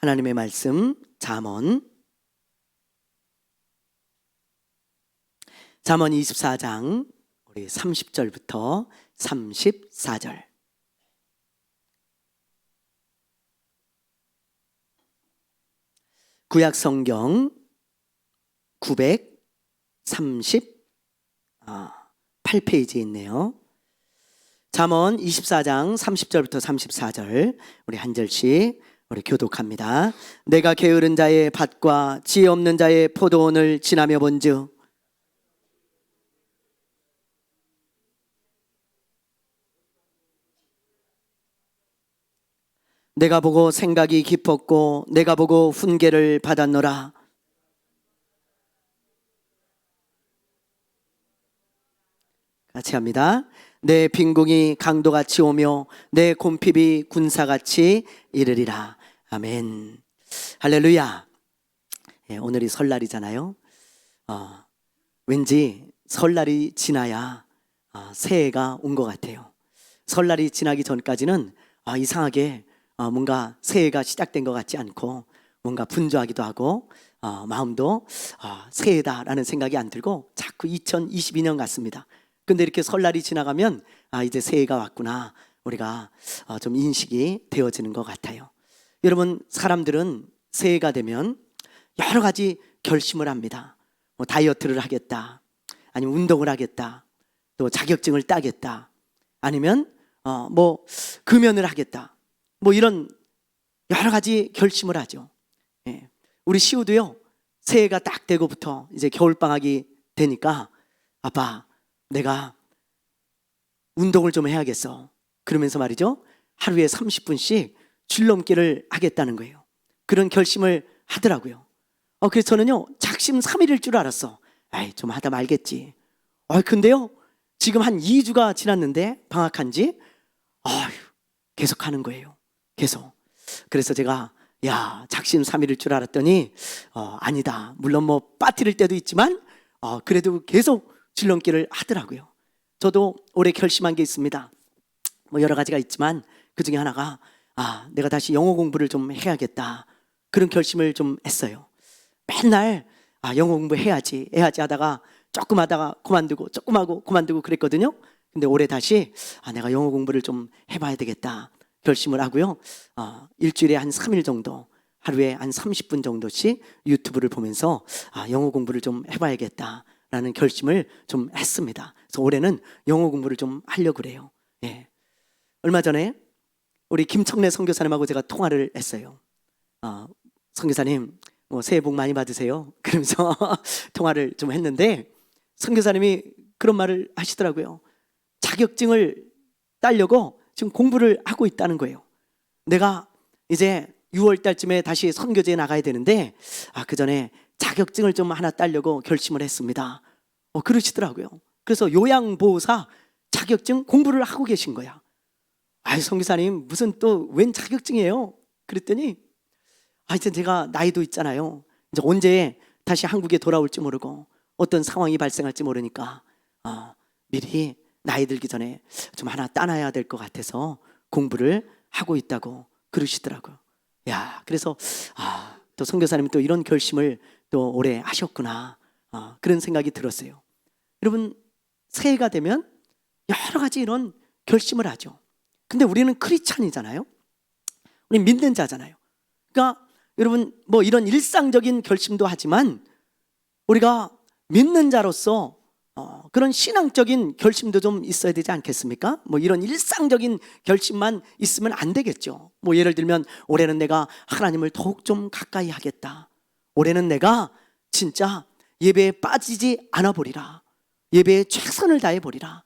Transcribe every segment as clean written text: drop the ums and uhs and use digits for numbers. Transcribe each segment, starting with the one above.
하나님의 말씀 잠언 24장 우리 30절부터 34절. 구약 성경 938페이지에 있네요. 잠언 24장 30절부터 34절 우리 한 절씩 우리 교독합니다. 내가 게으른 자의 밭과 지혜 없는 자의 포도원을 지나며 본즉 내가 보고 생각이 깊었고 내가 보고 훈계를 받았노라. 같이 합니다. 내 빈궁이 강도같이 오며 내 곰핍이 군사같이 이르리라. 아멘. 할렐루야. 오늘이 설날이잖아요. 왠지 설날이 지나야 새해가 온 것 같아요. 설날이 지나기 전까지는 이상하게 뭔가 새해가 시작된 것 같지 않고 뭔가 분주하기도 하고 마음도 새해다라는 생각이 안 들고 자꾸 2022년 같습니다. 근데 이렇게 설날이 지나가면 이제 새해가 왔구나 우리가 좀 인식이 되어지는 것 같아요. 여러분, 사람들은 새해가 되면 여러 가지 결심을 합니다. 뭐 다이어트를 하겠다, 아니면 운동을 하겠다, 또 자격증을 따겠다, 아니면 뭐 금연을 하겠다, 뭐 이런 여러 가지 결심을 하죠. 우리 시우도요, 새해가 딱 되고부터 이제 겨울방학이 되니까 아빠, 내가 운동을 좀 해야겠어. 그러면서 말이죠, 하루에 30분씩 줄넘기를 하겠다는 거예요. 그런 결심을 하더라고요. 그래서 저는요, 작심삼일일 줄 알았어. 좀 하다 말겠지. 근데요, 지금 한 2주가 지났는데 방학한 지 계속 하는 거예요. 계속. 그래서 제가 작심삼일일 줄 알았더니 아니다. 물론 뭐 빠뜨릴 때도 있지만 그래도 계속 줄넘기를 하더라고요. 저도 올해 결심한 게 있습니다. 뭐 여러 가지가 있지만 그 중에 하나가 내가 다시 영어 공부를 좀 해야겠다, 그런 결심을 좀 했어요. 맨날 영어 공부 해야지 하다가 조금 하다가 그만두고 조금 하고 그만두고 그랬거든요. 근데 올해 다시 내가 영어 공부를 좀 해봐야 되겠다 결심을 하고요. 일주일에 한 3일 정도, 하루에 한 30분 정도씩 유튜브를 보면서 영어 공부를 좀 해봐야겠다 라는 결심을 좀 했습니다. 그래서 올해는 영어 공부를 좀 하려고 그래요. 얼마 전에 우리 김청래 선교사님하고 제가 통화를 했어요. 선교사님, 뭐 새해 복 많이 받으세요. 그러면서 통화를 좀 했는데 선교사님이 그런 말을 하시더라고요. 자격증을 따려고 지금 공부를 하고 있다는 거예요. 내가 이제 6월 달쯤에 다시 선교제에 나가야 되는데 그 전에 자격증을 좀 하나 따려고 결심을 했습니다. 그러시더라고요. 그래서 요양보호사 자격증 공부를 하고 계신 거야. 선교사님, 무슨 또 웬 자격증이에요? 그랬더니 이제 제가 나이도 있잖아요. 이제 언제 다시 한국에 돌아올지 모르고 어떤 상황이 발생할지 모르니까 미리 나이 들기 전에 좀 하나 따놔야 될 것 같아서 공부를 하고 있다고 그러시더라고요. 그래서 또 선교사님이 또 이런 결심을 또 올해 하셨구나, 그런 생각이 들었어요. 여러분, 새해가 되면 여러 가지 이런 결심을 하죠. 근데 우리는 크리스찬이잖아요. 우리 믿는 자잖아요. 그러니까 여러분, 뭐 이런 일상적인 결심도 하지만 우리가 믿는 자로서 그런 신앙적인 결심도 좀 있어야 되지 않겠습니까? 뭐 이런 일상적인 결심만 있으면 안 되겠죠. 뭐 예를 들면 올해는 내가 하나님을 더욱 좀 가까이 하겠다. 올해는 내가 진짜 예배에 빠지지 않아 보리라. 예배에 최선을 다해 보리라.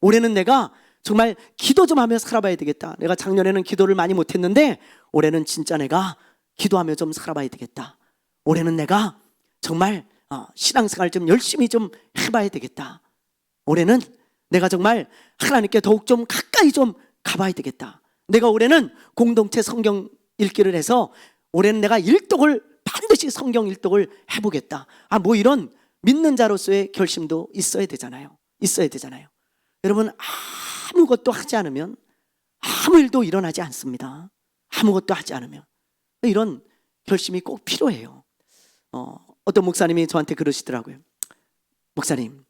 올해는 내가 정말 기도 좀 하며 살아봐야 되겠다. 내가 작년에는 기도를 많이 못했는데 올해는 진짜 내가 기도하며 좀 살아봐야 되겠다. 올해는 내가 정말 신앙생활 좀 열심히 좀 해봐야 되겠다. 올해는 내가 정말 하나님께 더욱 좀 가까이 좀 가봐야 되겠다. 내가 올해는 공동체 성경 읽기를 해서 올해는 내가 일독을 반드시 성경 일독을 해보겠다. 뭐 이런 믿는 자로서의 결심도 있어야 되잖아요. 여러분, 아무것도 하지 않으면 아무 일도 일어나지 않습니다. 아무것도 하지 않으면 이런 결심이 꼭 필요해요. 어떤 목사님이 저한테 그러시더라고요. 목사님,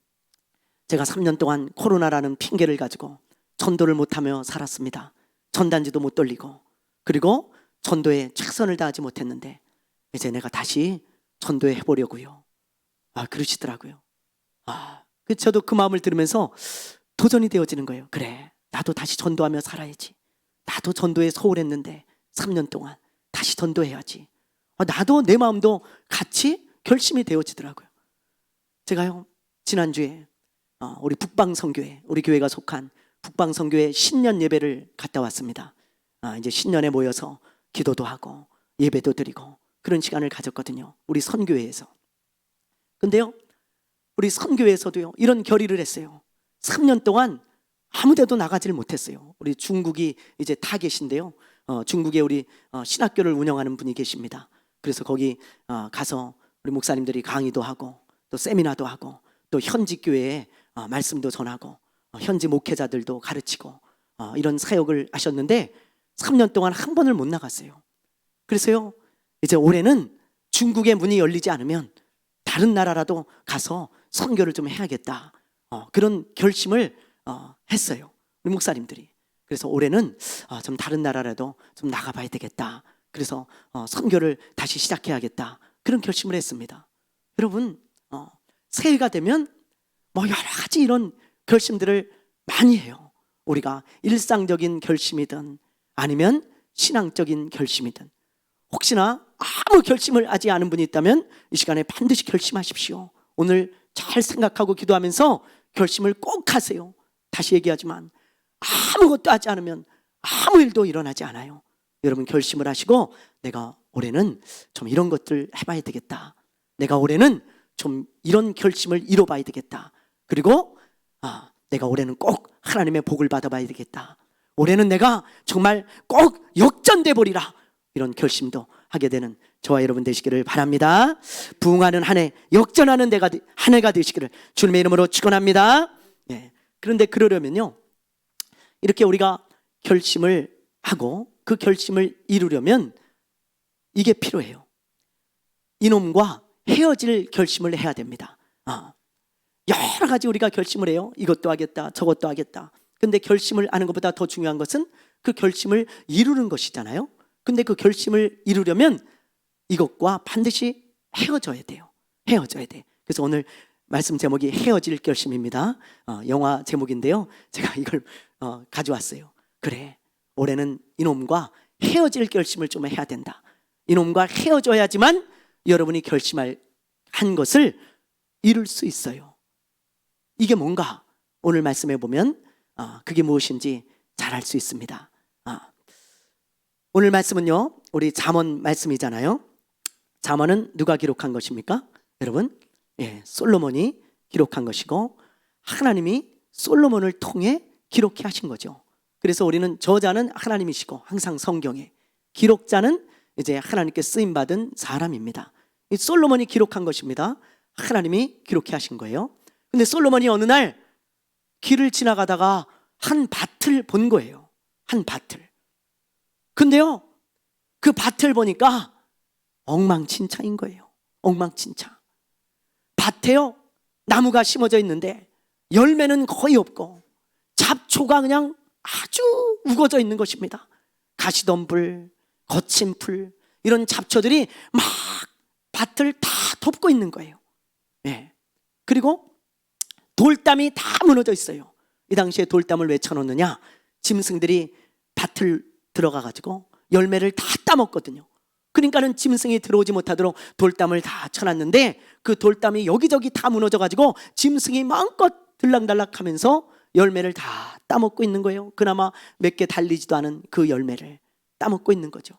제가 3년 동안 코로나라는 핑계를 가지고 전도를 못하며 살았습니다. 전단지도 못 돌리고, 그리고 전도에 최선을 다하지 못했는데 이제 내가 다시 전도해 보려고요. 그러시더라고요. 저도 그 마음을 들으면서 도전이 되어지는 거예요. 그래, 나도 다시 전도하며 살아야지. 나도 전도에 소홀했는데 3년 동안 다시 전도해야지. 나도 내 마음도 같이 결심이 되어지더라고요. 제가요, 지난주에 우리 북방선교회, 우리 교회가 속한 북방선교회 신년 예배를 갔다 왔습니다. 이제 신년에 모여서 기도도 하고 예배도 드리고 그런 시간을 가졌거든요. 우리 선교회에서. 근데요, 우리 선교회에서도요, 이런 결의를 했어요. 3년 동안 아무 데도 나가지를 못했어요. 우리 중국이 이제 타겟인데요. 중국에 우리 신학교를 운영하는 분이 계십니다. 그래서 거기 가서 우리 목사님들이 강의도 하고 또 세미나도 하고 또 현지 교회에 말씀도 전하고 현지 목회자들도 가르치고 이런 사역을 하셨는데 3년 동안 한 번을 못 나갔어요. 그래서요, 이제 올해는 중국의 문이 열리지 않으면 다른 나라라도 가서 선교를 좀 해야겠다, 그런 결심을 했어요, 우리 목사님들이. 그래서 올해는 좀 다른 나라라도 좀 나가봐야 되겠다. 그래서 선교를 다시 시작해야겠다, 그런 결심을 했습니다. 여러분, 새해가 되면 뭐 여러 가지 이런 결심들을 많이 해요. 우리가 일상적인 결심이든 아니면 신앙적인 결심이든, 혹시나 아무 결심을 하지 않은 분이 있다면 이 시간에 반드시 결심하십시오. 오늘 잘 생각하고 기도하면서 결심을 꼭 하세요. 다시 얘기하지만 아무것도 하지 않으면 아무 일도 일어나지 않아요. 여러분, 결심을 하시고 내가 올해는 좀 이런 것들 해봐야 되겠다, 내가 올해는 좀 이런 결심을 이뤄봐야 되겠다, 그리고 내가 올해는 꼭 하나님의 복을 받아봐야 되겠다, 올해는 내가 정말 꼭 역전돼 버리라, 이런 결심도 하게 되는 저와 여러분 되시기를 바랍니다. 부흥하는 한 해, 역전하는 한 해가 되시기를 주님의 이름으로 축원합니다. 그런데 그러려면요, 이렇게 우리가 결심을 하고 그 결심을 이루려면 이게 필요해요. 이놈과 헤어질 결심을 해야 됩니다. 여러 가지 우리가 결심을 해요. 이것도 하겠다, 저것도 하겠다. 근데 결심을 하는 것보다 더 중요한 것은 그 결심을 이루는 것이잖아요. 근데 그 결심을 이루려면 이것과 반드시 헤어져야 돼요. 헤어져야 돼. 그래서 오늘 말씀 제목이 헤어질 결심입니다. 영화 제목인데요, 제가 이걸 가져왔어요. 그래, 올해는 이놈과 헤어질 결심을 좀 해야 된다. 이놈과 헤어져야지만 여러분이 결심할 한 것을 이룰 수 있어요. 이게 뭔가 오늘 말씀해 보면 그게 무엇인지 잘 알 수 있습니다. 오늘 말씀은요, 우리 잠언 말씀이잖아요. 잠언은 누가 기록한 것입니까? 여러분, 솔로몬이 기록한 것이고 하나님이 솔로몬을 통해 기록해 하신 거죠. 그래서 우리는 저자는 하나님이시고 항상 성경에 기록자는 이제 하나님께 쓰임 받은 사람입니다. 이 솔로몬이 기록한 것입니다. 하나님이 기록해 하신 거예요. 근데 솔로몬이 어느 날 길을 지나가다가 한 밭을 본 거예요. 한 밭을. 근데요, 그 밭을 보니까 엉망진창인 거예요. 엉망진창. 밭에요, 나무가 심어져 있는데 열매는 거의 없고 잡초가 그냥 아주 우거져 있는 것입니다. 가시덤불, 거친 풀, 이런 잡초들이 막 밭을 다 덮고 있는 거예요. 그리고 돌담이 다 무너져 있어요. 이 당시에 돌담을 왜 쳐놓느냐? 짐승들이 밭을 들어가가지고 열매를 다 따먹거든요. 그러니까는 짐승이 들어오지 못하도록 돌담을 다 쳐놨는데 그 돌담이 여기저기 다 무너져가지고 짐승이 마음껏 들락달락하면서 열매를 다 따먹고 있는 거예요. 그나마 몇 개 달리지도 않은 그 열매를 따먹고 있는 거죠.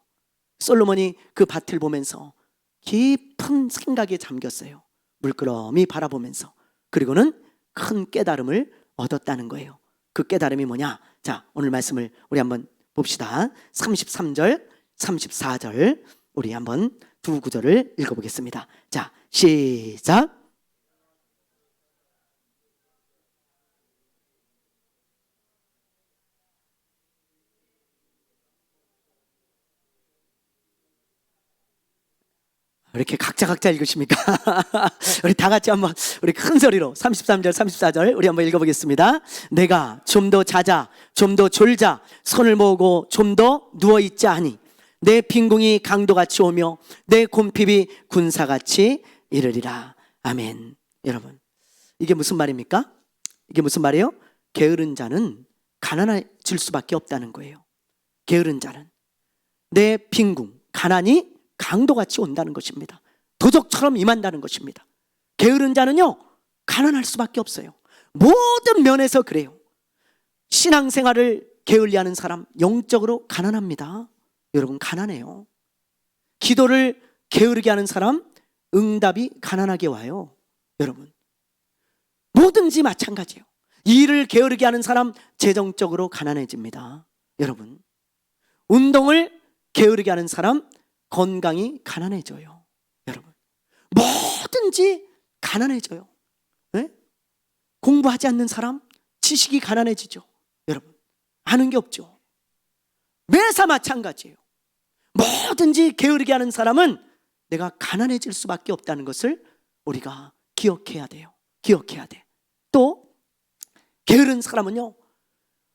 솔로몬이 그 밭을 보면서 깊은 생각에 잠겼어요. 물끄러미 바라보면서. 그리고는 큰 깨달음을 얻었다는 거예요. 그 깨달음이 뭐냐? 자, 오늘 말씀을 우리 한번 봅시다. 33절, 34절 우리 한번 두 구절을 읽어보겠습니다. 자, 시작. 이렇게 각자 읽으십니까? 우리 다 같이 한번 우리 큰 소리로 33절 34절 우리 한번 읽어보겠습니다. 내가 좀 더 자자 좀 더 졸자 손을 모으고 좀 더 누워있자 하니 내 빈궁이 강도같이 오며 내 곰핍이 군사같이 이르리라. 아멘. 여러분, 이게 무슨 말입니까? 이게 무슨 말이에요? 게으른 자는 가난해질 수밖에 없다는 거예요. 게으른 자는 내 빈궁, 가난이 강도같이 온다는 것입니다. 도적처럼 임한다는 것입니다. 게으른 자는요 가난할 수밖에 없어요. 모든 면에서 그래요. 신앙생활을 게을리하는 사람 영적으로 가난합니다. 여러분, 가난해요. 기도를 게으르게 하는 사람 응답이 가난하게 와요. 여러분, 뭐든지 마찬가지예요. 일을 게으르게 하는 사람 재정적으로 가난해집니다. 여러분, 운동을 게으르게 하는 사람 건강이 가난해져요. 여러분, 뭐든지 가난해져요. 네? 공부하지 않는 사람 지식이 가난해지죠. 여러분, 아는 게 없죠. 매사 마찬가지예요. 뭐든지 게으르게 하는 사람은 내가 가난해질 수밖에 없다는 것을 우리가 기억해야 돼요. 기억해야 돼. 또 게으른 사람은요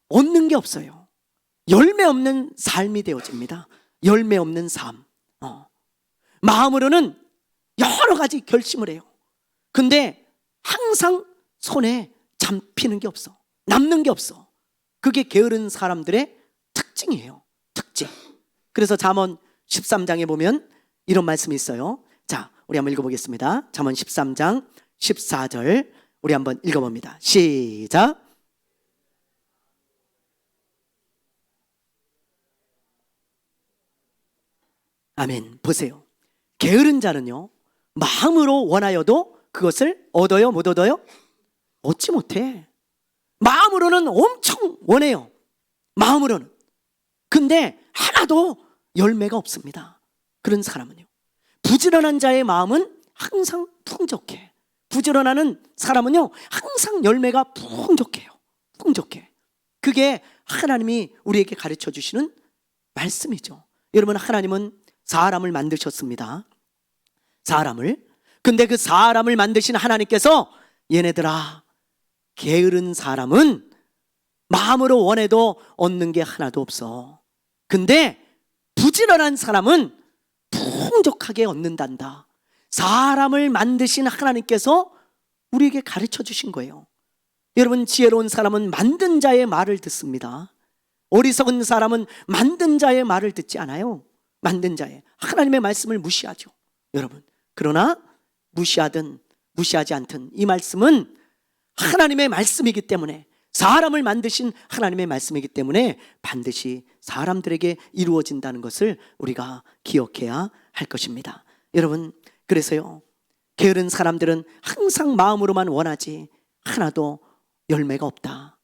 얻는 게 없어요. 열매 없는 삶이 되어집니다. 열매 없는 삶. 마음으로는 여러 가지 결심을 해요. 근데 항상 손에 잡히는 게 없어. 남는 게 없어. 그게 게으른 사람들의 특징이에요. 특징. 그래서 잠언 13장에 보면 이런 말씀이 있어요. 자, 우리 한번 읽어보겠습니다. 잠언 13장 14절 우리 한번 읽어봅니다. 시작. 아멘. 보세요. 게으른 자는요 마음으로 원하여도 그것을 얻어요? 못 얻어요? 얻지 못해. 마음으로는 엄청 원해요. 마음으로는. 근데 하나도 열매가 없습니다. 그런 사람은요. 부지런한 자의 마음은 항상 풍족해. 부지런하는 사람은요 항상 열매가 풍족해요. 풍족해. 그게 하나님이 우리에게 가르쳐 주시는 말씀이죠. 여러분, 하나님은 사람을 만드셨습니다. 사람을. 근데 그 사람을 만드신 하나님께서 얘네들아, 게으른 사람은 마음으로 원해도 얻는 게 하나도 없어. 근데 부지런한 사람은 풍족하게 얻는단다. 사람을 만드신 하나님께서 우리에게 가르쳐 주신 거예요. 여러분, 지혜로운 사람은 만든 자의 말을 듣습니다. 어리석은 사람은 만든 자의 말을 듣지 않아요. 만든 자의 하나님의 말씀을 무시하죠. 여러분, 그러나 무시하든 무시하지 않든 이 말씀은 하나님의 말씀이기 때문에, 사람을 만드신 하나님의 말씀이기 때문에 반드시 사람들에게 이루어진다는 것을 우리가 기억해야 할 것입니다. 여러분, 그래서요 게으른 사람들은 항상 마음으로만 원하지 하나도 열매가 없다.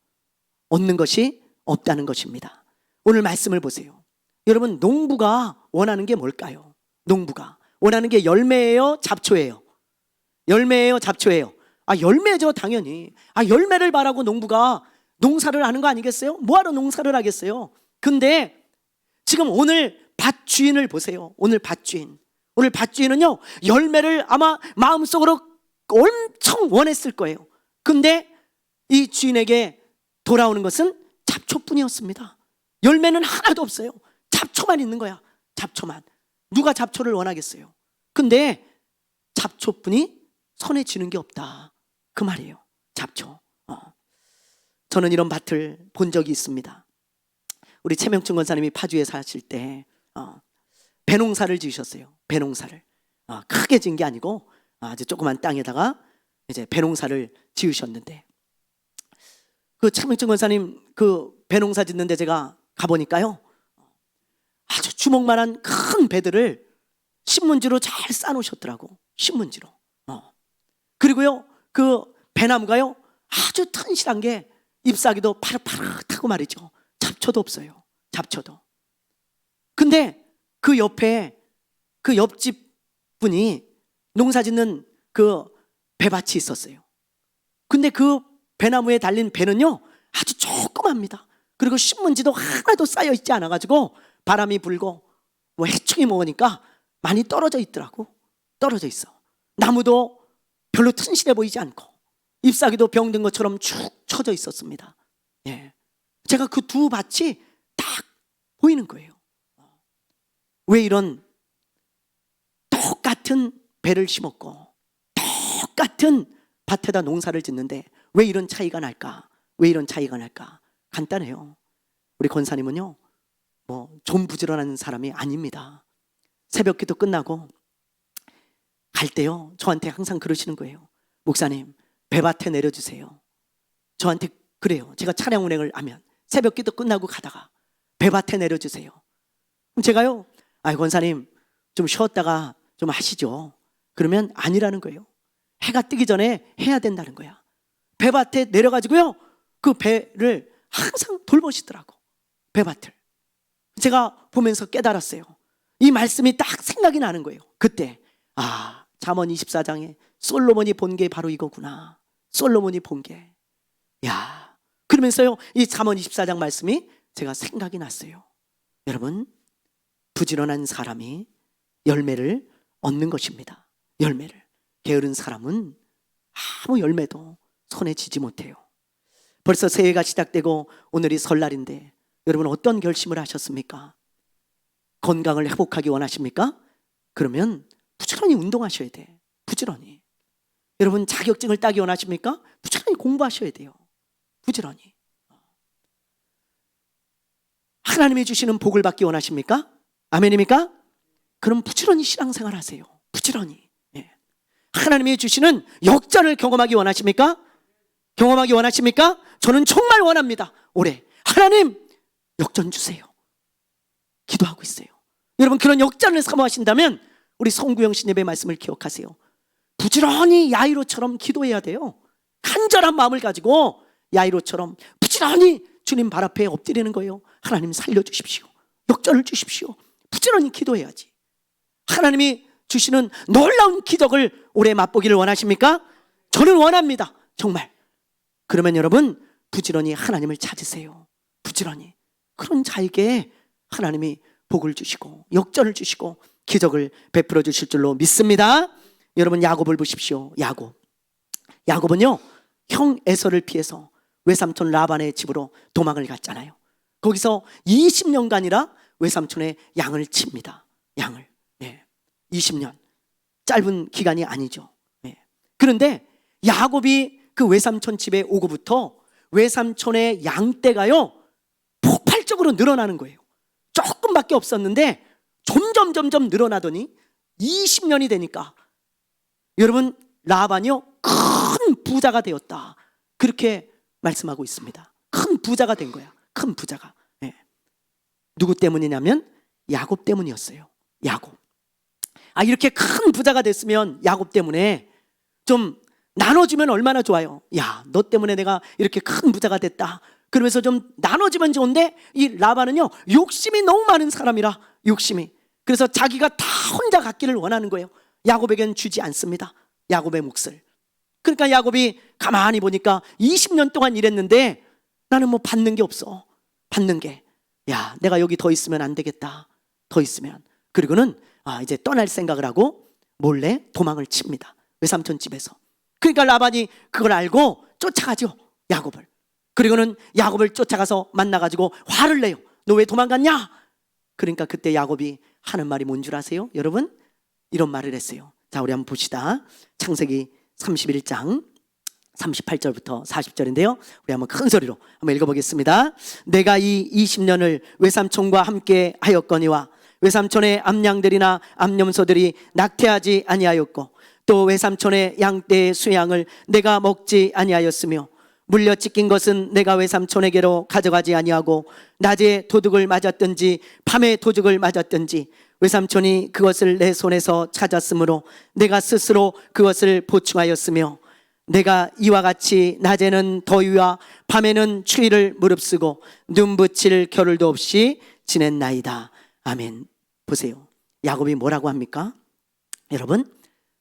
얻는 것이 없다는 것입니다. 오늘 말씀을 보세요. 여러분, 농부가 원하는 게 뭘까요? 농부가 원하는 게 열매예요? 잡초예요? 열매예요? 잡초예요? 열매죠, 당연히. 열매를 바라고 농부가 농사를 하는 거 아니겠어요? 뭐하러 농사를 하겠어요? 근데 지금 오늘 밭 주인을 보세요. 오늘 밭 주인은요 열매를 아마 마음속으로 엄청 원했을 거예요. 근데 이 주인에게 돌아오는 것은 잡초뿐이었습니다. 열매는 하나도 없어요. 잡초만 있는 거야. 잡초만. 누가 잡초를 원하겠어요? 근데 잡초뿐이 손에 쥐는 게 없다, 그 말이에요. 잡초. 저는 이런 밭을 본 적이 있습니다. 우리 최명춘 권사님이 파주에 사실 때 배농사를 지으셨어요. 배농사를 크게 지은 게 아니고 아주 조그만 땅에다가 이제 배농사를 지으셨는데, 그 최명춘 권사님 그 배농사 짓는데 제가 가보니까요 아주 주먹만한 큰 배들을 신문지로 잘 싸놓으셨더라고. 신문지로. 그리고요 그 배나무가요 아주 튼실한 게 잎사귀도 파릇파릇하고 말이죠. 잡초도 없어요. 잡초도. 근데 그 옆에 그 옆집 분이 농사 짓는 그 배밭이 있었어요. 근데 그 배나무에 달린 배는요 아주 조그맣니다. 그리고 신문지도 하나도 쌓여 있지 않아가지고 바람이 불고 뭐 해충이 먹으니까 많이 떨어져 있더라고. 떨어져 있어. 나무도 별로 튼실해 보이지 않고 잎사귀도 병든 것처럼 축 처져 있었습니다. 예. 제가 그 두 밭이 딱 보이는 거예요. 왜 이런 똑같은 배를 심었고 똑같은 밭에다 농사를 짓는데 왜 이런 차이가 날까? 왜 이런 차이가 날까? 간단해요. 우리 권사님은요, 좀 부지런한 사람이 아닙니다. 새벽 기도 끝나고 갈 때요, 저한테 항상 그러시는 거예요. 목사님, 배밭에 내려주세요. 저한테 그래요. 제가 차량 운행을 하면 새벽 기도 끝나고 가다가 배밭에 내려주세요. 그럼 제가요, 권사님 좀 쉬었다가 좀 하시죠. 그러면 아니라는 거예요. 해가 뜨기 전에 해야 된다는 거야. 배밭에 내려가지고요, 그 배를 항상 돌보시더라고. 배밭을. 제가 보면서 깨달았어요. 이 말씀이 딱 생각이 나는 거예요. 그때 잠언 24장에 솔로몬이 본 게 바로 이거구나. 솔로몬이 본 게. 그러면서요, 이 잠언 24장 말씀이 제가 생각이 났어요. 여러분, 부지런한 사람이 열매를 얻는 것입니다. 열매를. 게으른 사람은 아무 열매도 손에 쥐지 못해요. 벌써 새해가 시작되고 오늘이 설날인데 여러분 어떤 결심을 하셨습니까? 건강을 회복하기 원하십니까? 그러면 부지런히 운동하셔야 돼. 부지런히. 여러분 자격증을 따기 원하십니까? 부지런히 공부하셔야 돼요. 부지런히. 하나님이 주시는 복을 받기 원하십니까? 아멘입니까? 그럼 부지런히 신앙생활 하세요. 부지런히. 하나님이 주시는 역전을 경험하기 원하십니까? 경험하기 원하십니까? 저는 정말 원합니다. 올해 하나님 역전 주세요. 기도하고 있어요. 여러분 그런 역전을 사모하신다면 우리 송구영 신예배 말씀을 기억하세요. 부지런히 야이로처럼 기도해야 돼요. 간절한 마음을 가지고 야이로처럼 부지런히 주님 발 앞에 엎드리는 거예요. 하나님 살려주십시오. 역전을 주십시오. 부지런히 기도해야지. 하나님이 주시는 놀라운 기적을 올해 맛보기를 원하십니까? 저는 원합니다. 정말. 그러면 여러분 부지런히 하나님을 찾으세요. 부지런히. 그런 자에게 하나님이 복을 주시고 역전을 주시고 기적을 베풀어 주실 줄로 믿습니다. 여러분 야곱을 보십시오. 야곱은요 형 에서를 피해서 외삼촌 라반의 집으로 도망을 갔잖아요. 거기서 20년간이나 외삼촌의 양을 칩니다. 양을. 20년. 짧은 기간이 아니죠. 그런데 야곱이 그 외삼촌 집에 오고부터 외삼촌의 양떼가요 폭발적으로 늘어나는 거예요. 조금밖에 없었는데 점점 늘어나더니 20년이 되니까 여러분 라반이요 큰 부자가 되었다. 그렇게 말씀하고 있습니다. 큰 부자가 된 거야. 큰 부자가. 누구 때문이냐면 야곱 때문이었어요. 야곱. 이렇게 큰 부자가 됐으면 야곱 때문에 좀 나눠주면 얼마나 좋아요. 너 때문에 내가 이렇게 큰 부자가 됐다. 그러면서 좀 나눠주면 좋은데 이 라반은요 욕심이 너무 많은 사람이라 욕심이. 그래서 자기가 다 혼자 갖기를 원하는 거예요. 야곱에겐 주지 않습니다. 야곱의 몫을. 그러니까 야곱이 가만히 보니까 20년 동안 일했는데 나는 뭐 받는 게 없어. 받는 게. 내가 여기 더 있으면 안 되겠다. 더 있으면. 그리고는 이제 떠날 생각을 하고 몰래 도망을 칩니다. 외삼촌 집에서. 그러니까 라반이 그걸 알고 쫓아가죠. 야곱을. 그리고는 야곱을 쫓아가서 만나가지고 화를 내요. 너 왜 도망갔냐? 그러니까 그때 야곱이 하는 말이 뭔 줄 아세요? 여러분 이런 말을 했어요. 자 우리 한번 봅시다. 창세기 31장 38절부터 40절인데요 우리 한번 큰 소리로 한번 읽어보겠습니다. 내가 이 20년을 외삼촌과 함께 하였거니와 외삼촌의 암양들이나 암염소들이 낙태하지 아니하였고 또 외삼촌의 양떼의 수양을 내가 먹지 아니하였으며 물려 찢긴 것은 내가 외삼촌에게로 가져가지 아니하고 낮에 도둑을 맞았든지 밤에 도둑을 맞았든지 외삼촌이 그것을 내 손에서 찾았으므로 내가 스스로 그것을 보충하였으며 내가 이와 같이 낮에는 더위와 밤에는 추위를 무릅쓰고 눈 붙일 겨를도 없이 지냈나이다. 아멘. 보세요. 야곱이 뭐라고 합니까? 여러분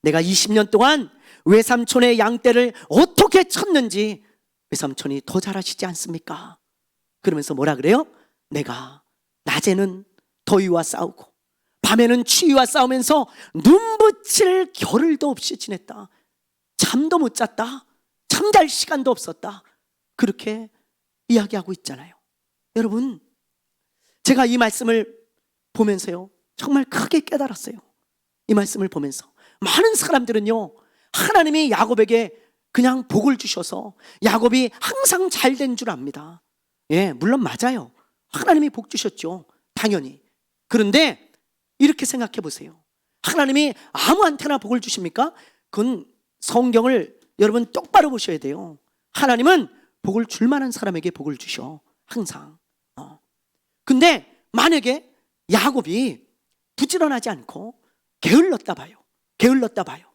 내가 20년 동안 외삼촌의 양떼를 어떻게 쳤는지 외삼촌이 더 잘하시지 않습니까? 그러면서 뭐라 그래요? 내가 낮에는 더위와 싸우고 밤에는 추위와 싸우면서 눈붙일 겨를도 없이 지냈다. 잠도 못 잤다. 잠잘 시간도 없었다. 그렇게 이야기하고 있잖아요. 여러분, 제가 이 말씀을 보면서요, 정말 크게 깨달았어요. 이 말씀을 보면서 많은 사람들은요, 하나님이 야곱에게 그냥 복을 주셔서 야곱이 항상 잘 된 줄 압니다. 예, 물론 맞아요. 하나님이 복 주셨죠. 당연히. 그런데 이렇게 생각해 보세요. 하나님이 아무한테나 복을 주십니까? 그건 성경을 여러분 똑바로 보셔야 돼요. 하나님은 복을 줄 만한 사람에게 복을 주셔. 항상. 근데 만약에 야곱이 부지런하지 않고 게을렀다 봐요. 게을렀다 봐요.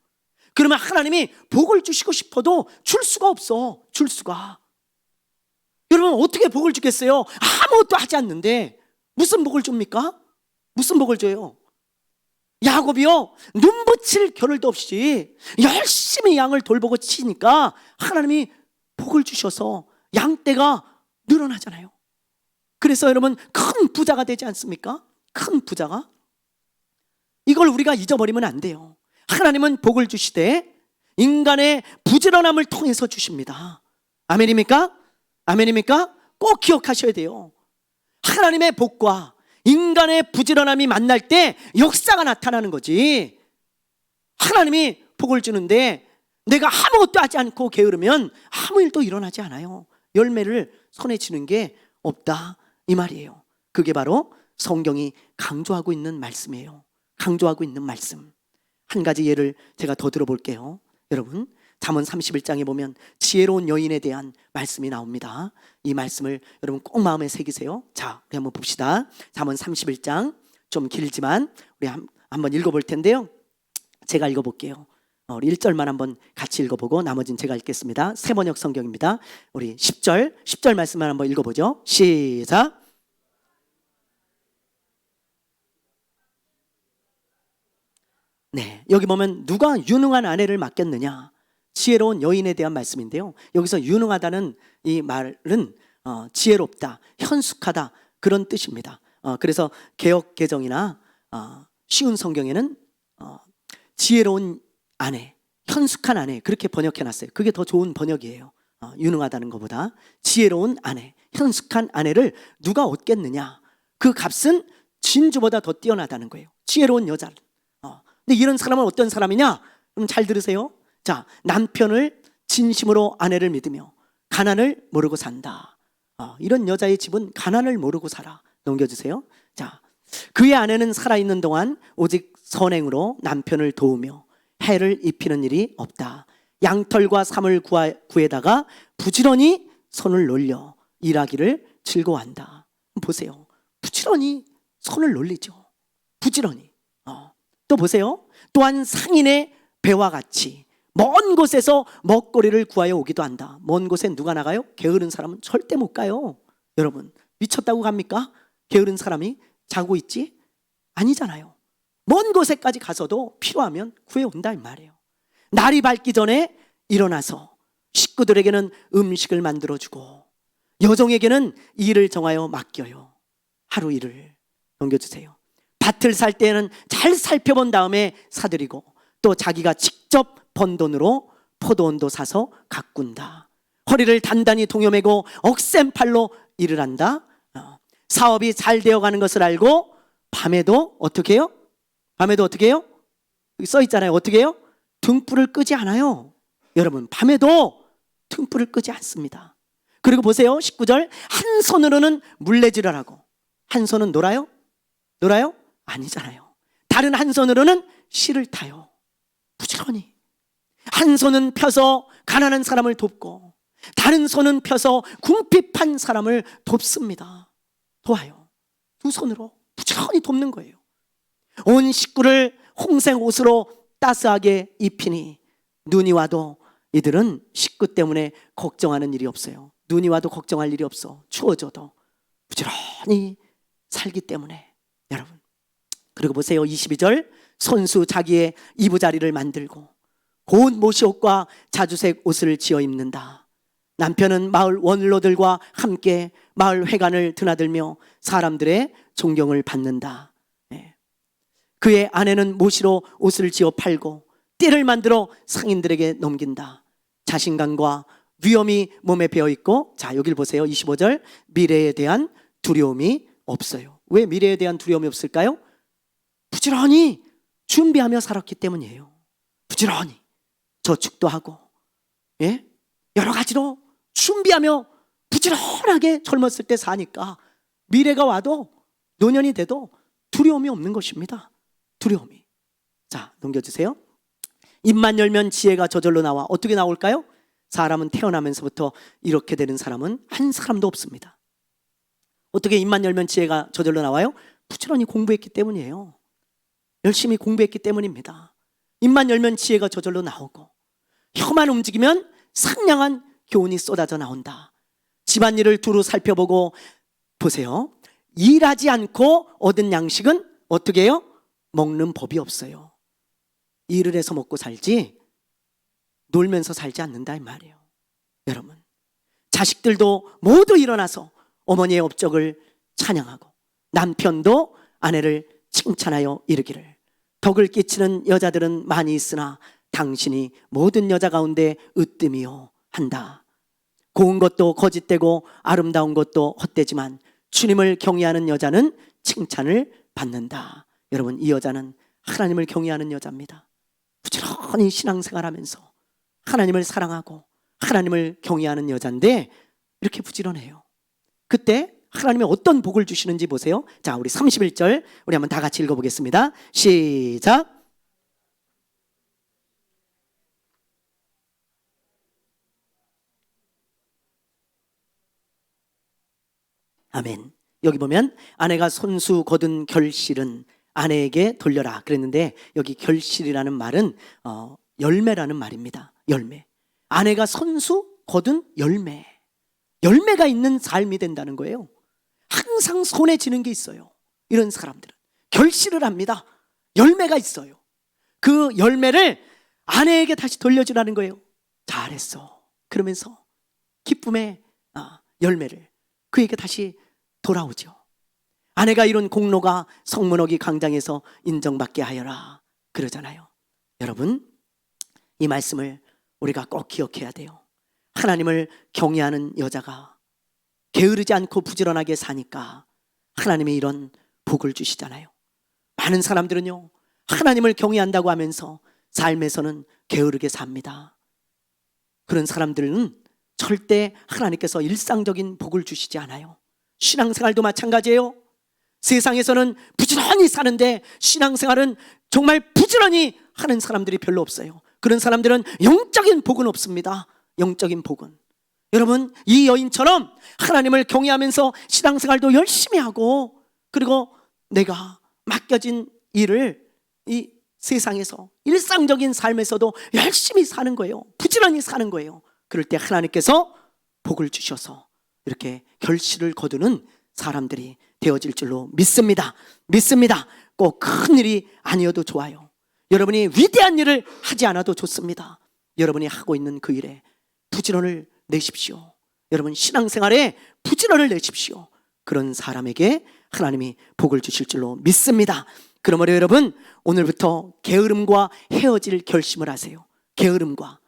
그러면 하나님이 복을 주시고 싶어도 줄 수가 없어. 줄 수가. 여러분, 어떻게 복을 주겠어요? 아무것도 하지 않는데 무슨 복을 줍니까? 무슨 복을 줘요? 야곱이요, 눈붙일 겨를도 없이 열심히 양을 돌보고 치니까 하나님이 복을 주셔서 양떼가 늘어나잖아요. 그래서 여러분, 큰 부자가 되지 않습니까? 큰 부자가. 이걸 우리가 잊어버리면 안 돼요. 하나님은 복을 주시되 인간의 부지런함을 통해서 주십니다. 아멘입니까? 아멘입니까? 꼭 기억하셔야 돼요. 하나님의 복과 인간의 부지런함이 만날 때 역사가 나타나는 거지. 하나님이 복을 주는데 내가 아무것도 하지 않고 게으르면 아무 일도 일어나지 않아요. 열매를 손에 쥐는 게 없다, 이 말이에요. 그게 바로 성경이 강조하고 있는 말씀이에요. 강조하고 있는 말씀. 한 가지 예를 제가 더 들어볼게요. 여러분, 잠언 31장에 보면 지혜로운 여인에 대한 말씀이 나옵니다. 이 말씀을 여러분 꼭 마음에 새기세요. 자, 우리 한번 봅시다. 잠언 31장, 좀 길지만 우리 한번 읽어볼 텐데요. 제가 읽어볼게요. 우리 1절만 한번 같이 읽어보고 나머지는 제가 읽겠습니다. 새번역 성경입니다. 우리 10절 말씀만 한번 읽어보죠. 시작. 네, 여기 보면 누가 유능한 아내를 맡겠느냐, 지혜로운 여인에 대한 말씀인데요. 여기서 유능하다는 이 말은 지혜롭다, 현숙하다, 그런 뜻입니다. 그래서 개역 개정이나 쉬운 성경에는 지혜로운 아내, 현숙한 아내, 그렇게 번역해놨어요. 그게 더 좋은 번역이에요. 유능하다는 것보다. 지혜로운 아내, 현숙한 아내를 누가 얻겠느냐, 그 값은 진주보다 더 뛰어나다는 거예요. 지혜로운 여자를. 근데 이런 사람은 어떤 사람이냐? 그럼 잘 들으세요. 자, 남편을 진심으로 아내를 믿으며 가난을 모르고 산다. 이런 여자의 집은 가난을 모르고 살아. 넘겨주세요. 자, 그의 아내는 살아있는 동안 오직 선행으로 남편을 도우며 해를 입히는 일이 없다. 양털과 삼을 구에다가 부지런히 손을 놀려 일하기를 즐거워한다. 보세요. 부지런히 손을 놀리죠. 부지런히. 또 보세요. 또한 상인의 배와 같이 먼 곳에서 먹거리를 구하여 오기도 한다. 먼 곳에 누가 나가요? 게으른 사람은 절대 못 가요. 여러분, 미쳤다고 갑니까? 게으른 사람이 자고 있지? 아니잖아요. 먼 곳에까지 가서도 필요하면 구해온다, 이 말이에요. 날이 밝기 전에 일어나서 식구들에게는 음식을 만들어주고 여종에게는 일을 정하여 맡겨요. 하루 일을 넘겨주세요. 밭을 살 때는 잘 살펴본 다음에 사들이고 또 자기가 직접 번 돈으로 포도원도 사서 가꾼다. 허리를 단단히 동여매고 억센 팔로 일을 한다. 사업이 잘 되어가는 것을 알고 밤에도 어떻게 해요? 밤에도 어떻게 해요? 여기 써 있잖아요. 어떻게 해요? 등불을 끄지 않아요. 여러분, 밤에도 등불을 끄지 않습니다. 그리고 보세요. 19절, 한 손으로는 물레질을 하고 한 손은 놀아요? 놀아요? 아니잖아요. 다른 한 손으로는 실을 타요. 부지런히. 한 손은 펴서 가난한 사람을 돕고 다른 손은 펴서 궁핍한 사람을 돕습니다. 도와요. 두 손으로 부지런히 돕는 거예요. 온 식구를 홍색 옷으로 따스하게 입히니 눈이 와도 이들은 식구 때문에 걱정하는 일이 없어요. 눈이 와도 걱정할 일이 없어. 추워져도 부지런히 살기 때문에. 여러분, 그리고 보세요. 22절, 손수 자기의 이부자리를 만들고 고운 모시옷과 자주색 옷을 지어 입는다. 남편은 마을 원로들과 함께 마을 회관을 드나들며 사람들의 존경을 받는다. 네. 그의 아내는 모시로 옷을 지어 팔고 띠를 만들어 상인들에게 넘긴다. 자신감과 위험이 몸에 배어있고, 자 여길 보세요. 25절, 미래에 대한 두려움이 없어요. 왜 미래에 대한 두려움이 없을까요? 부지런히 준비하며 살았기 때문이에요. 부지런히 저축도 하고, 예? 여러 가지로 준비하며 부지런하게 젊었을 때 사니까 미래가 와도 노년이 돼도 두려움이 없는 것입니다. 두려움이. 자, 넘겨주세요. 입만 열면 지혜가 저절로 나와. 어떻게 나올까요? 사람은 태어나면서부터 이렇게 되는 사람은 한 사람도 없습니다. 어떻게 입만 열면 지혜가 저절로 나와요? 부지런히 공부했기 때문이에요. 열심히 공부했기 때문입니다. 입만 열면 지혜가 저절로 나오고, 혀만 움직이면 상냥한 교훈이 쏟아져 나온다. 집안일을 두루 살펴보고, 보세요. 일하지 않고 얻은 양식은 어떻게 해요? 먹는 법이 없어요. 일을 해서 먹고 살지 놀면서 살지 않는다 이 말이에요. 여러분, 자식들도 모두 일어나서 어머니의 업적을 찬양하고, 남편도 아내를 칭찬하여 이르기를, 덕을 끼치는 여자들은 많이 있으나 당신이 모든 여자 가운데 으뜸이요 한다. 고운 것도 거짓되고 아름다운 것도 헛되지만 주님을 경외하는 여자는 칭찬을 받는다. 여러분, 이 여자는 하나님을 경외하는 여자입니다. 부지런히 신앙생활하면서 하나님을 사랑하고 하나님을 경외하는 여자인데 이렇게 부지런해요. 그때 하나님이 어떤 복을 주시는지 보세요. 자, 우리 31절 우리 한번 다 같이 읽어보겠습니다. 시작. 아멘. 여기 보면 아내가 손수 거둔 결실은 아내에게 돌려라 그랬는데, 여기 결실이라는 말은 열매라는 말입니다. 열매. 아내가 손수 거둔 열매. 열매가 있는 삶이 된다는 거예요. 항상 손에 쥐는 게 있어요. 이런 사람들은 결실을 합니다. 열매가 있어요. 그 열매를 아내에게 다시 돌려주라는 거예요. 잘했어. 그러면서 기쁨의 열매를 그에게 다시 돌아오죠. 아내가 이룬 공로가 성문어기 광장에서 인정받게 하여라 그러잖아요. 여러분, 이 말씀을 우리가 꼭 기억해야 돼요. 하나님을 경외하는 여자가 게으르지 않고 부지런하게 사니까 하나님이 이런 복을 주시잖아요. 많은 사람들은요, 하나님을 경외한다고 하면서 삶에서는 게으르게 삽니다. 그런 사람들은 절대 하나님께서 일상적인 복을 주시지 않아요. 신앙생활도 마찬가지예요. 세상에서는 부지런히 사는데 신앙생활은 정말 부지런히 하는 사람들이 별로 없어요. 그런 사람들은 영적인 복은 없습니다. 영적인 복은. 여러분, 이 여인처럼 하나님을 경외하면서 신앙생활도 열심히 하고, 그리고 내가 맡겨진 일을 이 세상에서 일상적인 삶에서도 열심히 사는 거예요. 부지런히 사는 거예요. 그럴 때 하나님께서 복을 주셔서 이렇게 결실을 거두는 사람들이 되어질 줄로 믿습니다. 믿습니다. 꼭 큰 일이 아니어도 좋아요. 여러분이 위대한 일을 하지 않아도 좋습니다. 여러분이 하고 있는 그 일에 부지런을 내십시오. 여러분 신앙생활에 부지런을 내십시오. 그런 사람에게 하나님이 복을 주실 줄로 믿습니다. 그러므로 여러분, 오늘부터 게으름과 헤어질 결심을 하세요. 게으름과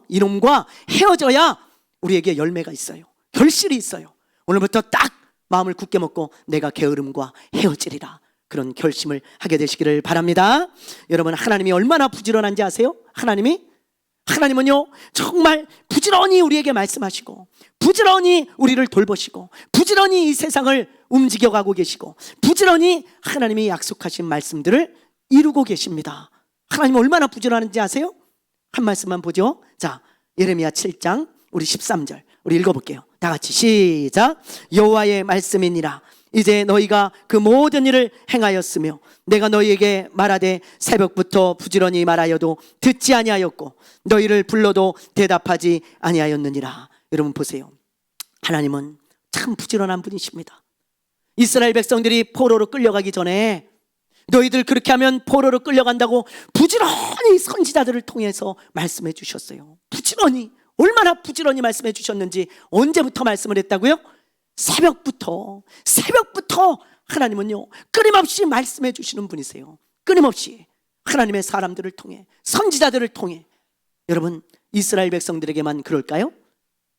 이놈과 헤어져야 우리에게 열매가 있어요. 결실이 있어요. 오늘부터 딱 마음을 굳게 먹고 내가 게으름과 헤어지리라, 그런 결심을 하게 되시기를 바랍니다. 여러분, 하나님이 얼마나 부지런한지 아세요? 하나님은요 정말 부지런히 우리에게 말씀하시고, 부지런히 우리를 돌보시고, 부지런히 이 세상을 움직여가고 계시고, 부지런히 하나님이 약속하신 말씀들을 이루고 계십니다. 하나님 얼마나 부지런한지 아세요? 한 말씀만 보죠. 자, 예레미야 7장 우리 13절 우리 읽어볼게요. 다 같이 시작. 여호와의 말씀이니라. 이제 너희가 그 모든 일을 행하였으며 내가 너희에게 말하되 새벽부터 부지런히 말하여도 듣지 아니하였고 너희를 불러도 대답하지 아니하였느니라. 여러분 보세요. 하나님은 참 부지런한 분이십니다. 이스라엘 백성들이 포로로 끌려가기 전에 너희들 그렇게 하면 포로로 끌려간다고 부지런히 선지자들을 통해서 말씀해 주셨어요. 부지런히, 얼마나 부지런히 말씀해 주셨는지. 언제부터 말씀을 했다고요? 새벽부터 하나님은요 끊임없이 말씀해 주시는 분이세요. 끊임없이 하나님의 사람들을 통해, 선지자들을 통해. 여러분, 이스라엘 백성들에게만 그럴까요?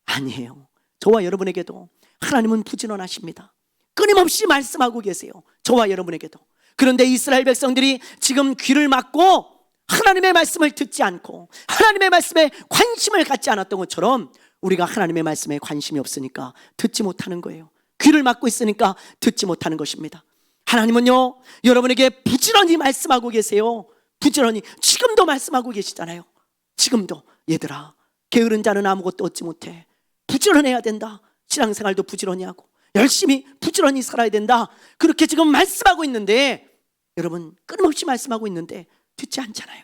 아니에요. 저와 여러분에게도 하나님은 부지런하십니다. 끊임없이 말씀하고 계세요. 저와 여러분에게도. 그런데 이스라엘 백성들이 지금 귀를 막고 하나님의 말씀을 듣지 않고 하나님의 말씀에 관심을 갖지 않았던 것처럼 우리가 하나님의 말씀에 관심이 없으니까 듣지 못하는 거예요. 귀를 막고 있으니까 듣지 못하는 것입니다. 하나님은요, 여러분에게 부지런히 말씀하고 계세요. 부지런히 지금도 말씀하고 계시잖아요. 지금도. 얘들아, 게으른 자는 아무것도 얻지 못해. 부지런해야 된다. 신앙생활도 부지런히 하고 열심히 부지런히 살아야 된다. 그렇게 지금 말씀하고 있는데, 여러분, 끊임없이 말씀하고 있는데 듣지 않잖아요.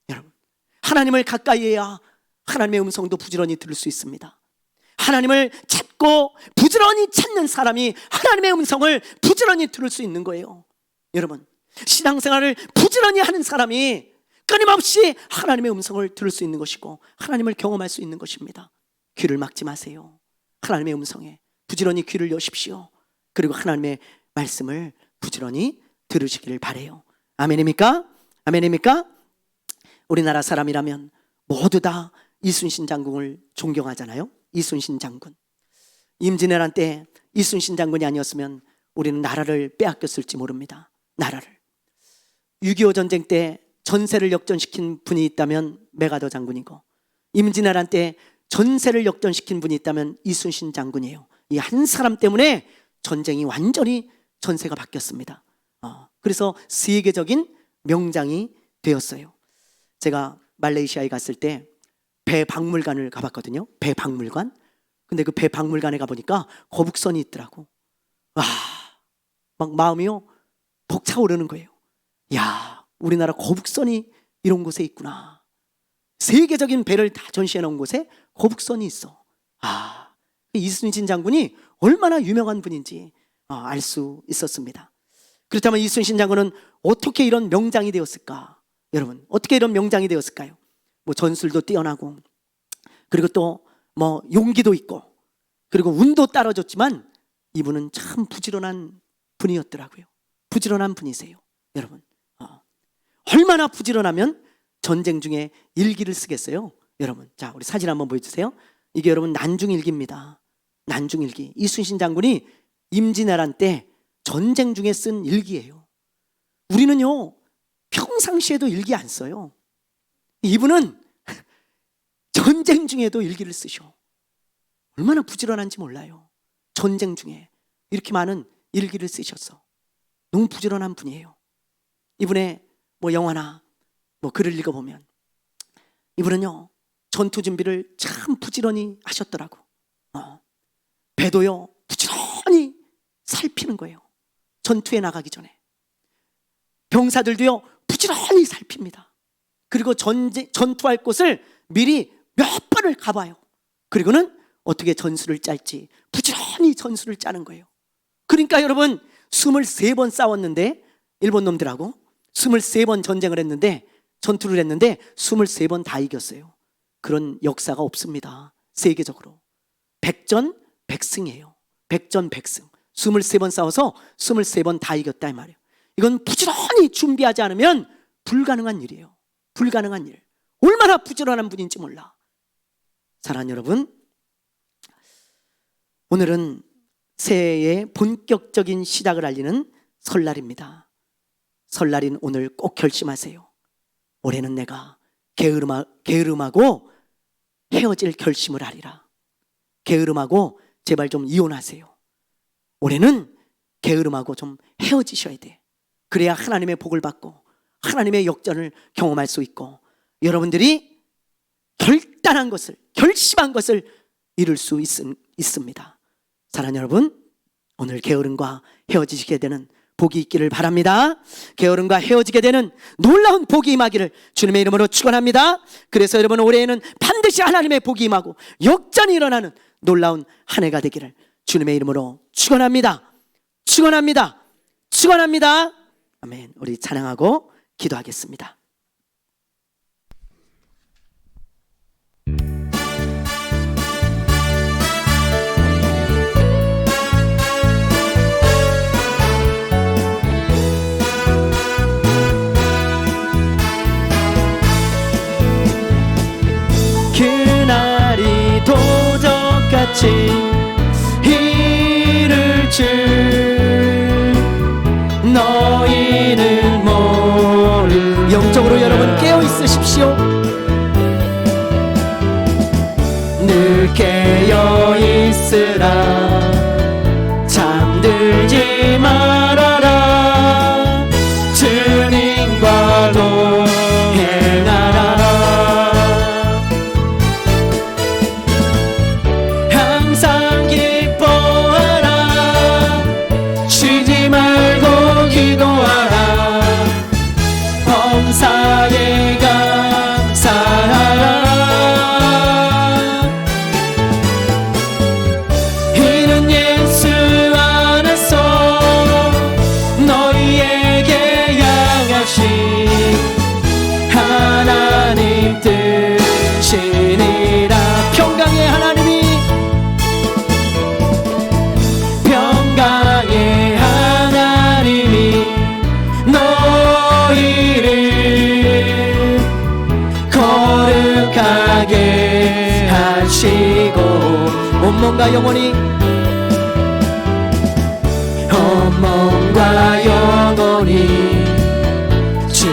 여러분, 하나님을 가까이 해야 하나님의 음성도 부지런히 들을 수 있습니다. 하나님을 찾고 부지런히 찾는 사람이 하나님의 음성을 부지런히 들을 수 있는 거예요. 여러분, 신앙생활을 부지런히 하는 사람이 끊임없이 하나님의 음성을 들을 수 있는 것이고 하나님을 경험할 수 있는 것입니다. 귀를 막지 마세요. 하나님의 음성에 부지런히 귀를 여십시오. 그리고 하나님의 말씀을 부지런히 들으시기를 바라요. 아멘입니까? 아멘입니까? 우리나라 사람이라면 모두 다 이순신 장군을 존경하잖아요. 이순신 장군. 임진왜란 때 이순신 장군이 아니었으면 우리는 나라를 빼앗겼을지 모릅니다. 나라를. 6.25 전쟁 때 전세를 역전시킨 분이 있다면 메가더 장군이고, 임진왜란 때 전세를 역전시킨 분이 있다면 이순신 장군이에요. 이 한 사람 때문에 전쟁이 완전히 전세가 바뀌었습니다. 그래서 세계적인 명장이 되었어요. 제가 말레이시아에 갔을 때 배 박물관을 가봤거든요. 배 박물관. 근데 그 배 박물관에 가보니까 거북선이 있더라고. 와, 막 마음이요 벅차오르는 거예요. 야, 우리나라 거북선이 이런 곳에 있구나. 세계적인 배를 다 전시해 놓은 곳에 거북선이 있어. 이순신 장군이 얼마나 유명한 분인지 알 수 있었습니다. 그렇다면 이순신 장군은 어떻게 이런 명장이 되었을까? 여러분, 어떻게 이런 명장이 되었을까요? 뭐 전술도 뛰어나고, 그리고 또 뭐 용기도 있고, 그리고 운도 따라줬지만 이분은 참 부지런한 분이었더라고요. 부지런한 분이세요. 여러분, 얼마나 부지런하면 전쟁 중에 일기를 쓰겠어요? 여러분, 자, 우리 사진 한번 보여주세요. 이게 여러분 난중일기입니다. 난중일기. 이순신 장군이 임진왜란 때 전쟁 중에 쓴 일기예요. 우리는요 평상시에도 일기 안 써요. 이분은 전쟁 중에도 일기를 쓰셔. 얼마나 부지런한지 몰라요. 전쟁 중에 이렇게 많은 일기를 쓰셨어. 너무 부지런한 분이에요. 이분의 뭐 영화나 뭐 글을 읽어보면 이분은요 전투 준비를 참 부지런히 하셨더라고. 배도요 부지런히 살피는 거예요. 전투에 나가기 전에. 병사들도요 부지런히 살핍니다. 그리고 전투할 곳을 미리 몇 번을 가봐요. 그리고는 어떻게 전술을 짤지 부지런히 전술을 짜는 거예요. 그러니까 여러분 23번 싸웠는데, 일본 놈들하고 23번 전쟁을 했는데, 전투를 했는데 23번 다 이겼어요. 그런 역사가 없습니다. 세계적으로. 백전백승이에요. 백전백승. 23번 싸워서 23번 다 이겼다 이 말이에요. 이건 부지런히 준비하지 않으면 불가능한 일이에요. 불가능한 일. 얼마나 부지런한 분인지 몰라. 사랑하는 여러분, 오늘은 새해의 본격적인 시작을 알리는 설날입니다. 설날인 오늘 꼭 결심하세요. 올해는 내가 게으름하고 헤어질 결심을 하리라. 게으름하고 제발 좀 이혼하세요. 올해는 게으름하고 좀 헤어지셔야 돼. 그래야 하나님의 복을 받고 하나님의 역전을 경험할 수 있고 여러분들이 결단한 것을, 결심한 것을 이룰 수 있습니다. 사랑하는 여러분, 오늘 게으름과 헤어지시게 되는 복이 있기를 바랍니다. 게으름과 헤어지게 되는 놀라운 복이 임하기를 주님의 이름으로 축원합니다. 그래서 여러분 올해에는 반드시 하나님의 복이 임하고 역전이 일어나는 놀라운 한 해가 되기를 주님의 이름으로 축원합니다. 축원합니다. 축원합니다. 아멘. 우리 찬양하고 기도하겠습니다. 어찌 이를 줄 너희는 모르. 영적으로 여러분 깨어 있으십시오. 늘 깨어 있으라. 잠들지 말아라. 주님과 동행하라. 항상 기뻐하라. 쉬지 말고 기도하라. 범사에 감사하라. 이는 예수 안에서 너희에게 향하신 하나님 뜻이니라. 평강의 하나님이, 평강의 하나님이 너희를 거룩하게 하시고 온몸과 영혼이, 온몸과 영혼이 주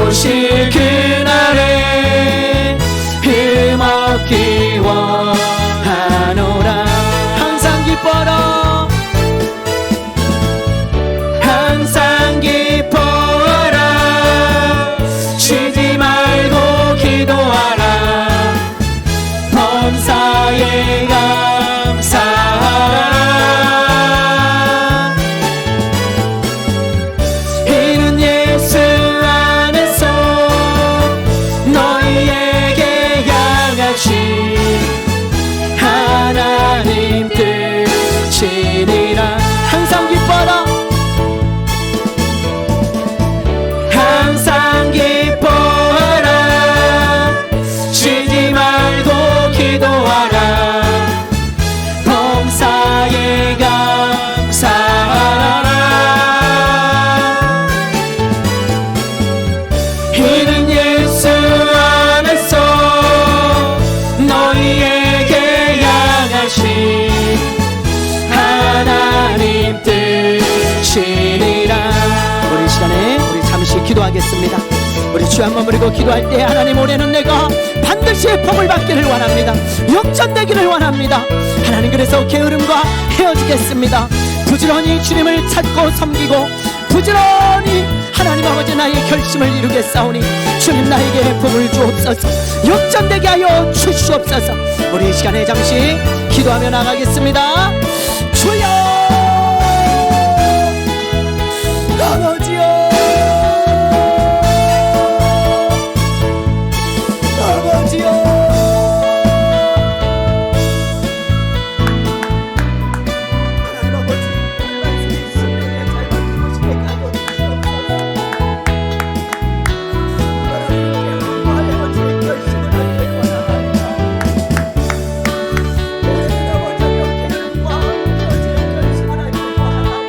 오실 그날에 힘없기 원하노라. 항상 기뻐라. 항상 기뻐하라. 쉬지 말고 기도하라. 범사에 감사하라. 이는 예수 안에서 너희에게 향하신 하나님 뜻이니라. 항상 기뻐라. 항상 기뻐하라. 쉬지 말고 기도하라. 범사에 감사하라. 이는 예수 안에서 너희에게 향하신 하나님 뜻이니라. 우리 시간에 우리 잠시 기도하겠습니다. 우리 주 한번 부르고 기도할 때, 하나님 올해는 내가 반드시 복을 받기를 원합니다. 역전되기를 원합니다. 하나님, 그래서 게으름과 헤어지겠습니다. 부지런히 주님을 찾고 섬기고 부지런히 하나님 아버지 나의 결심을 이루겠사오니 주님 나에게 복을 주옵소서. 역전되게 하여 주시옵소서. 우리 이 시간에 잠시 기도하며 나가겠습니다. 주여 아버지여, 아버지여. 하나님 아버지, 말씀이 있으면 잘 받고 싶게 하여 주시옵소서. 하나님께 하여지 결심을 하기를 원하나이다. 오늘은 아버지여 게으름과 헤어지는 결심을 하기를 원하나이다.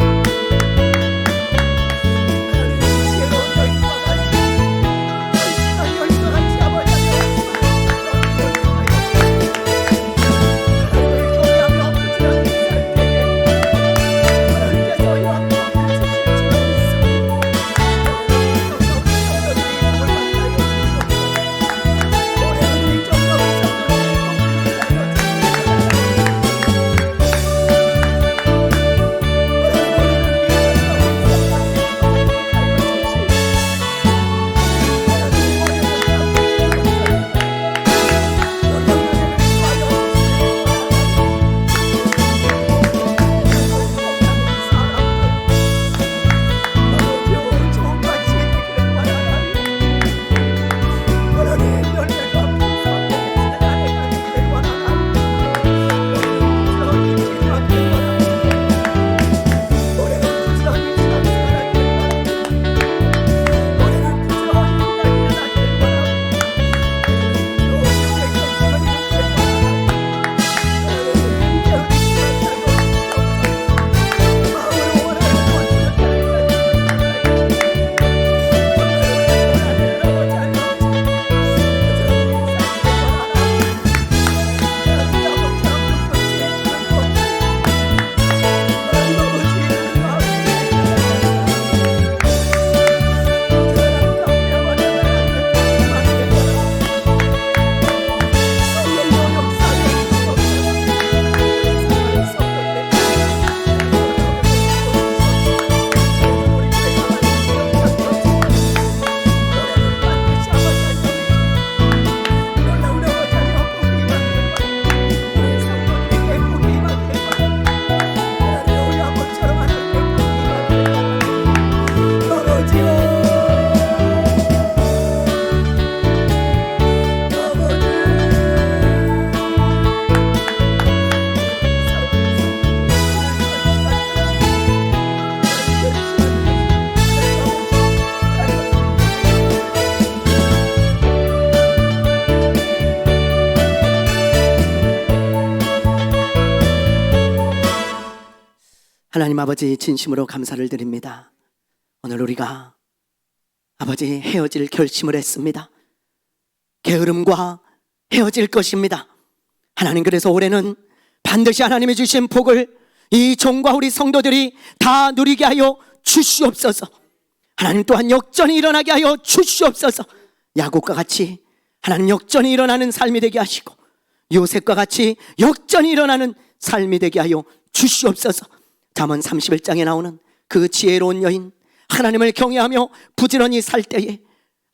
하나님 아버지, 진심으로 감사를 드립니다. 오늘 우리가 아버지 헤어질 결심을 했습니다. 게으름과 헤어질 것입니다. 하나님, 그래서 올해는 반드시 하나님이 주신 복을 이 종과 우리 성도들이 다 누리게 하여 주시옵소서. 하나님, 또한 역전이 일어나게 하여 주시옵소서. 야곱과 같이 하나님 역전이 일어나는 삶이 되게 하시고, 요셉과 같이 역전이 일어나는 삶이 되게 하여 주시옵소서. 잠언 31장에 나오는 그 지혜로운 여인, 하나님을 경외하며 부지런히 살 때에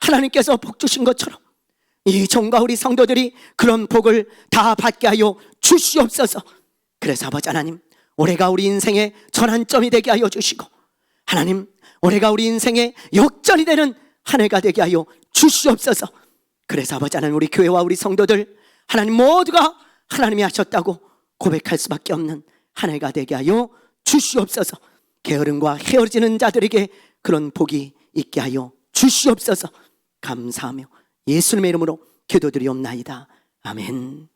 하나님께서 복 주신 것처럼 이 종과 우리 성도들이 그런 복을 다 받게 하여 주시옵소서. 그래서 아버지 하나님, 올해가 우리 인생의 전환점이 되게 하여 주시고, 하나님, 올해가 우리 인생의 역전이 되는 한 해가 되게 하여 주시옵소서. 그래서 아버지 하나님, 우리 교회와 우리 성도들 하나님 모두가 하나님이 하셨다고 고백할 수밖에 없는 한 해가 되게 하여 주시옵소서. 게으름과 헤어지는 자들에게 그런 복이 있게 하여 주시옵소서. 감사하며 예수님의 이름으로 기도드리옵나이다. 아멘.